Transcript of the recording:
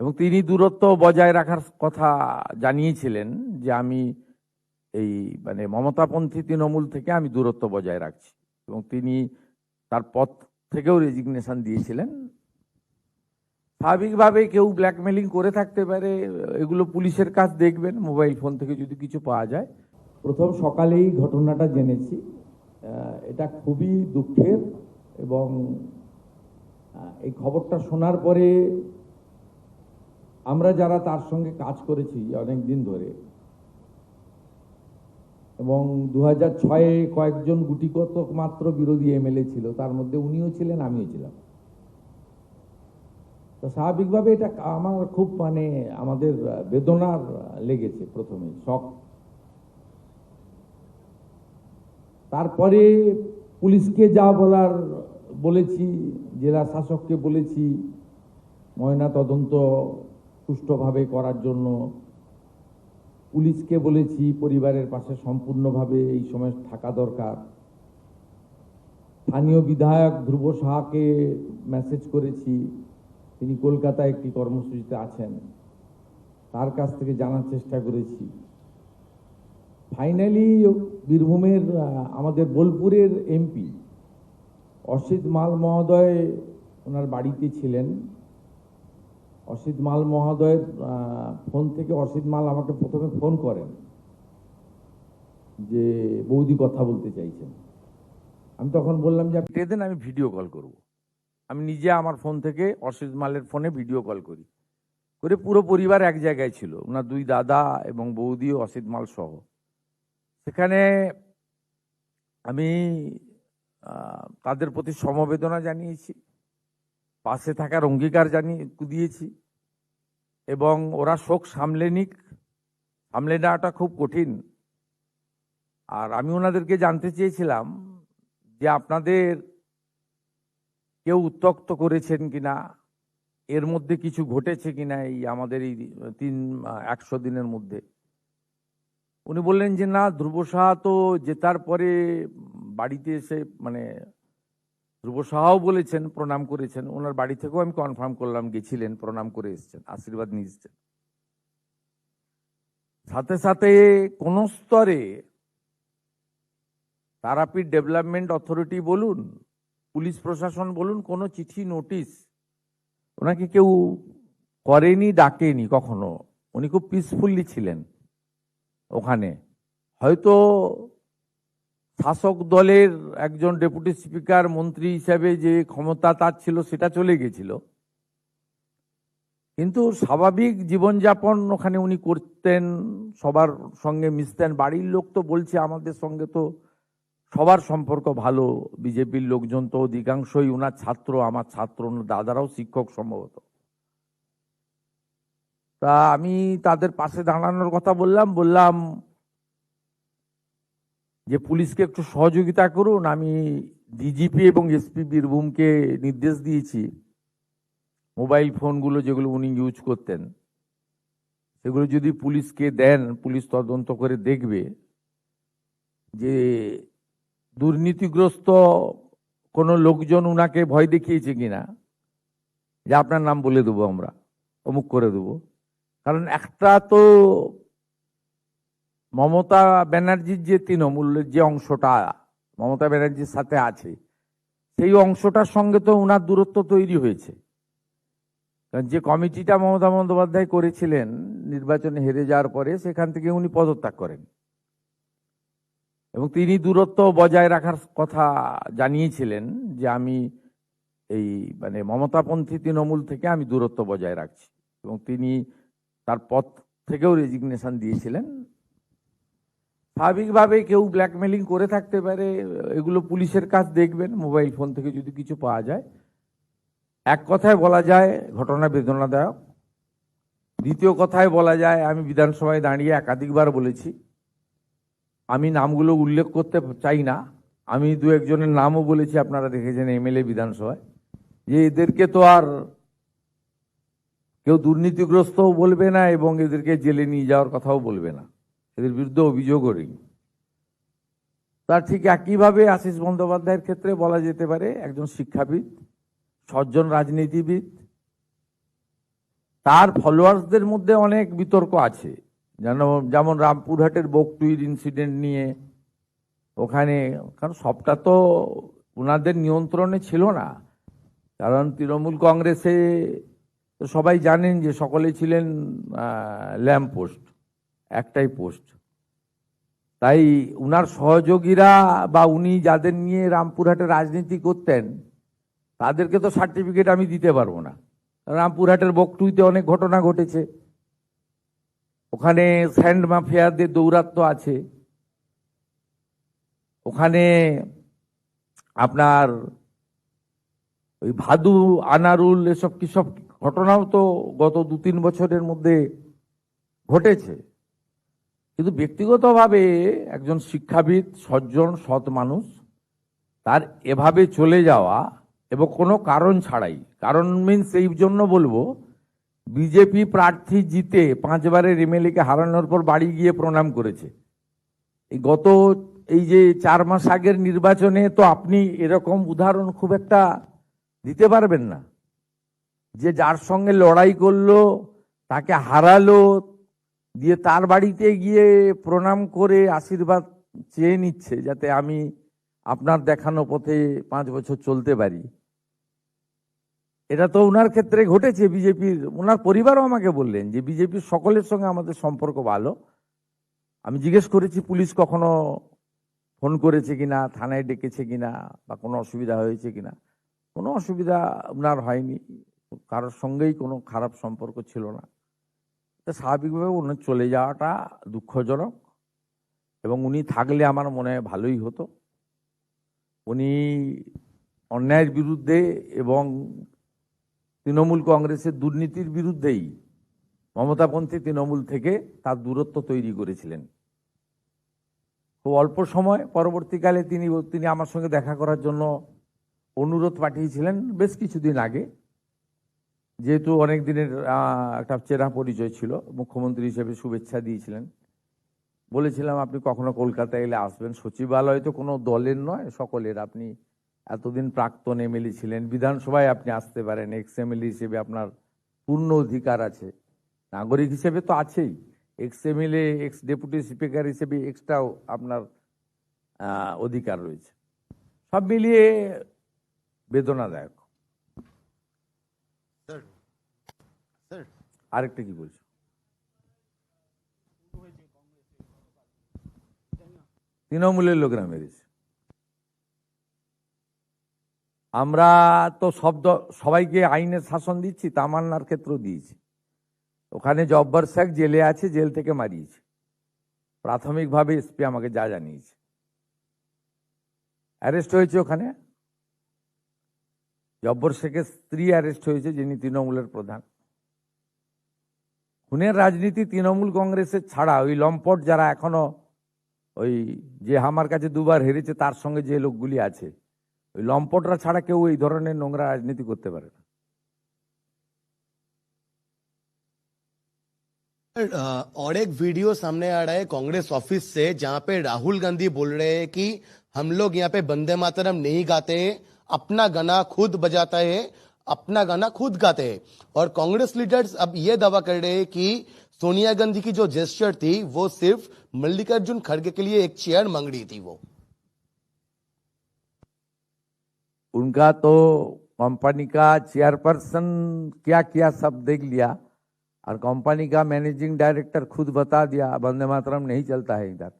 এবং তিনি দূরত্ব বজায় রাখার কথা জানিয়েছিলেন যে আমি এই মমতাপন্থী তৃণমূল থেকে আমি দূরত্ব বজায় রাখছি, এবং তিনি তার পদ থেকেও রেজিগনেশন দিয়েছিলেন। স্বাভাবিকভাবে কেউ ব্ল্যাকমেলিং করে থাকতে পারে, এগুলো পুলিশের কাজ দেখবেন, মোবাইল ফোন থেকে যদি কিছু পাওয়া যায়। প্রথম সকালেই ঘটনাটা জেনেছি, এটা খুবই দুঃখের, এবং এই খবরটা শোনার পরে আমরা যারা তার সঙ্গে কাজ করেছি অনেক দিন ধরে, এবং 2006-এ কয়েকজন গুটিকতক মাত্র বিরোধী এমএলএ ছিল, তার মধ্যে উনিও ছিলেন, আমিও ছিলাম। তো স্বাভাবিকভাবে এটা আমার খুব আমাদের বেদনার লেগেছে প্রথমে, শক। তারপরে পুলিশকে যা বলার বলেছি, জেলা শাসককে বলেছি ময়না তদন্ত সুষ্ঠুভাবে করার জন্য, পুলিশকে বলেছি পরিবারের পাশে সম্পূর্ণভাবে এই সময় থাকা দরকার। স্থানীয় বিধায়ক ধ্রুব সাহাকে মেসেজ করেছি, তিনি কলকাতায় একটি কর্মসূচিতে আছেন, তার কাছ থেকে জানার চেষ্টা করেছি। ফাইনালি বীরভূমের আমাদের বোলপুরের এমপি অসিত মাল মহোদয় ওনার বাড়িতে ছিলেন। অসিত মাল মহোদয়ের ফোন থেকে অসিত মাল আমাকে প্রথমে ফোন করেন যে বৌদি কথা বলতে চাইছেন। আমি তখন বললাম যে আপনি দেন, আমি ভিডিও কল করব। আমি নিজে আমার ফোন থেকে অসিত মালের ফোনে ভিডিও কল করি, করে পুরো পরিবার এক জায়গায় ছিল, ওনার দুই দাদা এবং বৌদি ও অসিত মাল সহ। সেখানে আমি তাদের প্রতি সমবেদনা জানিয়েছি, পাশে থাকার অঙ্গীকার দিয়েছি, এবং ওরা শোক সামলে নেওয়াটা খুব কঠিন। আর আমি ওনাদেরকে জানতে চেয়েছিলাম যে আপনাদের কেউ উত্ত্যক্ত করেছেন কিনা, এর মধ্যে কিছু ঘটেছে কিনা এই আমাদের এই 100 দিনের মধ্যে। উনি বললেন যে না, ধ্রুব সাহা তো জেতার পরে বাড়িতে এসে ধ্রুব সাহাও বলেছেন, প্রণাম করেছেন, ওনার বাড়ি থেকেও আমি কনফার্ম করলাম গেছিলেন, প্রণাম করে এসেছেন, আশীর্বাদ নিয়ে এসেছেন। সাথে সাথে কোন স্তরে তারাপীঠ ডেভেলপমেন্ট অথরিটি বলুন, পুলিশ প্রশাসন বলুন, কোনো চিঠি নোটিশ ওনাকে কেউ করেনি, ডাকেনি কখনো। উনি খুব পিসফুল্লি ছিলেন ওখানে। হয়তো শাসক দলের একজন ডেপুটি স্পিকার, মন্ত্রী হিসাবে যে ক্ষমতা তার ছিল সেটা চলে গেছিল, কিন্তু স্বাভাবিক জীবনযাপন ওখানে উনি করতেন, সবার সঙ্গে মিশতেন। বাড়ির লোক তো বলছে আমাদের সঙ্গে তো সবার সম্পর্ক ভালো, বিজেপির লোকজন তো অধিকাংশই ওনার ছাত্র, আমার ছাত্র, ওনার দাদারাও শিক্ষক সম্ভবত। তা আমি তাদের পাশে দাঁড়ানোর কথা বললাম যে পুলিশকে একটু সহযোগিতা করুন। আমি ডিজিপি এবং এসপি বীরভূমকে নির্দেশ দিয়েছি, মোবাইল ফোনগুলো যেগুলো উনি ইউজ করতেন সেগুলো যদি পুলিশকে দেন, পুলিশ তদন্ত করে দেখবে যে দুর্নীতিগ্রস্ত কোনো লোকজন উনাকে ভয় দেখিয়েছে কিনা, যে আপনার নাম বলে দেবো, আমরা অমুক করে দেবো। কারণ একটা তো মমতা ব্যানার্জির যে তৃণমূলের যে অংশটা মমতা ব্যানার্জির সাথে আছে, সেই অংশটার সঙ্গে তো উনার দূরত্ব তৈরি হয়েছে। কারণ যে কমিটিটা মমতা বন্দ্যোপাধ্যায় করেছিলেন নির্বাচনে হেরে যাওয়ার পরে, সেখান থেকে উনি পদত্যাগ করেন, এবং তিনি দূরত্ব বজায় রাখার কথা জানিয়েছিলেন যে আমি এই মমতাপন্থী তৃণমূল থেকে আমি দূরত্ব বজায় রাখছি, এবং তিনি তার পদ থেকেও রেজিগনেশন দিয়েছিলেন। স্বাভাবিকভাবে কেউ ব্ল্যাকমেলিং করে থাকতে পারে, এগুলো পুলিশের কাজ দেখবেন, মোবাইল ফোন থেকে যদি কিছু পাওয়া যায়। এক কথায় বলা যায় ঘটনা বেদনাদায়ক। দ্বিতীয় কথায় বলা যায়, আমি বিধানসভায় দাঁড়িয়ে একাধিকবার বলেছি, আমি নামগুলো উল্লেখ করতে চাই না, আমি দু একজনের নামও বলেছি, আপনারা দেখেছেন এমএলএ বিধানসভায়, যে এদেরকে তো আর কেউ দুর্নীতিগ্রস্তও বলবে না এবং এদেরকে জেলে নিয়ে যাওয়ার কথাও বলবে না, এদের বিরুদ্ধে অভিযোগও নেই। তার ঠিক একইভাবে আশিস বন্দ্যোপাধ্যায়ের ক্ষেত্রে বলা যেতে পারে, একজন শিক্ষাবিদ, সজ্জন রাজনীতিবিদ, তার ফলোয়ার্সদের মধ্যে অনেক বিতর্ক আছে, যেমন রামপুরহাটের বকটুইর ইনসিডেন্ট নিয়ে। ওখানে কারণ সবটা তো ওনাদের নিয়ন্ত্রণে ছিল না, কারণ তৃণমূল কংগ্রেসে তো সবাই জানেন যে সকলে ছিলেন ল্যাম্প পোস্ট, একটাই পোস্ট। তাই উনার সহযোগীরা বা উনি যাদের নিয়ে রামপুরহাটে রাজনীতি করতেন তাদেরকে তো সার্টিফিকেট আমি দিতে পারবো না। রামপুরহাটের বকটুইতে অনেক ঘটনা ঘটেছে, ওখানে স্যান্ড মাফিয়াদের দৌরাত্ম্য আছে, ওখানে আপনার ওই ভাদু আনারুল এসব কি সব ঘটনাও তো গত 2-3 বছরের মধ্যে ঘটেছে। কিন্তু ব্যক্তিগতভাবে একজন শিক্ষাবিদ, সজ্জন, সৎ মানুষ, তার এভাবে চলে যাওয়া এবং কোনো কারণ ছাড়াই, কারণ মিনস এই জন্য বলবো, বিজেপি প্রার্থী জিতে 5 বারের এমএলএ কে হারানোর পর বাড়ি গিয়ে প্রণাম করেছে। এই যে 4 মাস আগের নির্বাচনে তো আপনি এরকম উদাহরণ খুব একটা দিতে পারবেন না, যে যার সঙ্গে লড়াই করলো তাকে হারালো, দিয়ে তার বাড়িতে গিয়ে প্রণাম করে আশীর্বাদ চেয়ে নিচ্ছে যাতে আমি আপনার দেখানো পথে 5 বছর চলতে পারি। এটা তো ওনার ক্ষেত্রে ঘটেছে। বিজেপির ওনার পরিবারও আমাকে বললেন যে বিজেপির সকলের সঙ্গে আমাদের সম্পর্ক ভালো। আমি জিজ্ঞেস করেছি পুলিশ কখনো ফোন করেছে কিনা, থানায় ডেকেছে কিনা, বা কোনো অসুবিধা হয়েছে কিনা। কোনো অসুবিধা ওনার হয়নি, কারোর সঙ্গেই কোনো খারাপ সম্পর্ক ছিল না। স্বাভাবিকভাবে ওনার চলে যাওয়াটা দুঃখজনক, এবং উনি থাকলে আমার মনে হয় ভালোই হতো। উনি অন্যায়ের বিরুদ্ধে এবং তৃণমূল কংগ্রেসের দুর্নীতির বিরুদ্ধেই মমতাপন্থী তৃণমূল থেকে তার দূরত্ব তৈরি করেছিলেন। খুব অল্প সময় পরবর্তীকালে তিনি আমার সঙ্গে দেখা করার জন্য অনুরোধ পাঠিয়েছিলেন বেশ কিছুদিন আগে, যেহেতু অনেক দিনের একটা চেনা পরিচয় ছিল, মুখ্যমন্ত্রী হিসেবে শুভেচ্ছা দিয়েছিলেন। বলেছিলাম আপনি কখনো কলকাতায় এলে আসবেন, সচিবালয় তো কোনো দলের নয়, সকলের। আপনি এতদিন প্রাক্তন এমএলএ ছিলেন, বিধানসভায় আপনি আসতে পারেন, এক্স এমএলএ হিসেবে আপনার পূর্ণ অধিকার আছে, নাগরিক হিসেবে তো আছেই, x MLA, x deputy speaker হিসেবে এক্সট্রাও আপনার অধিকার রয়েছে। সব মিলিয়ে বেদনাদায়ক। আরেকটা কি বলছো? তৃণমূলের লোকেরা মেরেছে। আমরা তো সবাইকে আইনের শাসন দিচ্ছি, তামান্নার ক্ষেত্রেও দিয়েছি। ওখানে জব্বার শেখ জেলে আছে, জেল থেকে মারিয়েছে প্রাথমিকভাবে, এসপি আমাকে যা জানিয়েছে। অ্যারেস্ট হয়েছে ওখানে, জব্বর শেখের স্ত্রী অ্যারেস্ট হয়েছে, যিনি তৃণমূলের প্রধান। খুনের রাজনীতি তৃণমূল কংগ্রেসের ছাড়া ওই লম্পট যারা এখনো, ওই যে আমার কাছে 2 বার হেরেছে তার সঙ্গে যে লোকগুলি আছে, ওই লম্পটরা ছাড়া কেউ এই ধরনের নোংরা রাজনীতি করতে পারে না। और एक वीडियो सामने आ रहा है कांग्रेस ऑफिस से, जहां पे राहुल गांधी बोल रहे हैं कि हम लोग यहाँ पे वंदे मातरम नहीं गाते हैं, अपना गाना खुद बजाता है, अपना गाना खुद गाते हैं। और कांग्रेस लीडर्स अब ये दावा कर रहे हैं कि सोनिया गांधी की जो जेस्चर थी वो सिर्फ मल्लिकार्जुन खड़गे के लिए एक चेयर मांग रही थी। वो उनका तो कंपनी का चेयरपर्सन क्या किया सब देख लिया, और कंपनी का मैनेजिंग डायरेक्टर खुद बता दिया वंदे मातरम नहीं चलता है इधर।